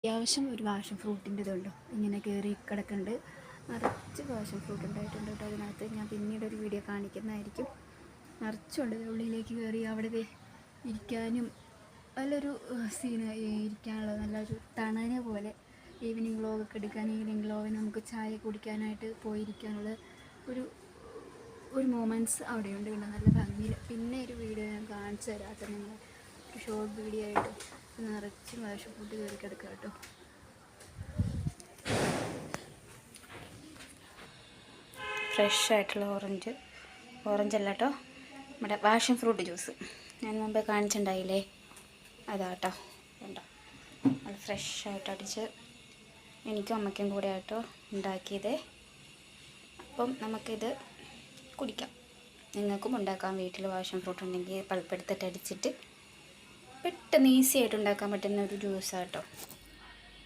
അത്യാവശ്യം ഒരു പാഷൻ ഫ്രൂട്ടിൻ്റെ ഇതുണ്ടോ ഇങ്ങനെ കയറി കിടക്കുന്നുണ്ട്. നിറച്ച് പാഷൻ ഫ്രൂട്ട് ഉണ്ടായിട്ടുണ്ട് കേട്ടോ. അതിനകത്ത് ഞാൻ പിന്നീട് ഒരു വീഡിയോ കാണിക്കുന്നതായിരിക്കും. നിറച്ചുണ്ട് ഉള്ളിലേക്ക് കയറി. അവിടെ ഇരിക്കാനും നല്ലൊരു സീന്, ഇരിക്കാനുള്ള നല്ലൊരു തണന പോലെ. ഈവനിങ് വ്ളോഗൊക്കെ എടുക്കാൻ, ഈവനിങ് വ്ളോഗിന് നമുക്ക് ചായ കുടിക്കാനായിട്ട് പോയിരിക്കാനുള്ള ഒരു മൊമെൻറ്റ്സ് അവിടെയുണ്ട്. പിന്നെ നല്ല ഭംഗിയിൽ. പിന്നെ ഒരു വീഡിയോ ഞാൻ കാണിച്ചു തരാത്ത നിങ്ങൾ, ഒരു ഷോർട്ട് വീഡിയോ ആയിട്ട്. നിറച്ച് പാഷൻ ഫ്രൂട്ട് കയറി കിടക്കുക കേട്ടോ. ഫ്രഷ് ആയിട്ടുള്ള ഓറഞ്ച് അല്ല കേട്ടോ, നമ്മുടെ പാഷൻ ഫ്രൂട്ട് ജ്യൂസ് ഞാൻ മുമ്പേ കാണിച്ചിട്ടുണ്ടായില്ലേ, അതാട്ടോ. ഉണ്ടോ, അത് ഫ്രഷായിട്ട് അടിച്ച് എനിക്കും അമ്മയ്ക്കും കൂടെ ആയിട്ടോ ഉണ്ടാക്കിയത്. അപ്പം നമുക്കിത് കുടിക്കാം. നിങ്ങൾക്കും ഉണ്ടാക്കാം വീട്ടിൽ. പാഷൻ ഫ്രൂട്ട് ഉണ്ടെങ്കിൽ പൾപ്പെടുത്തിട്ട് അടിച്ചിട്ട് പെട്ടെന്ന് ഈസി ആയിട്ട് ഉണ്ടാക്കാൻ പറ്റുന്ന ഒരു ജ്യൂസാട്ടോ.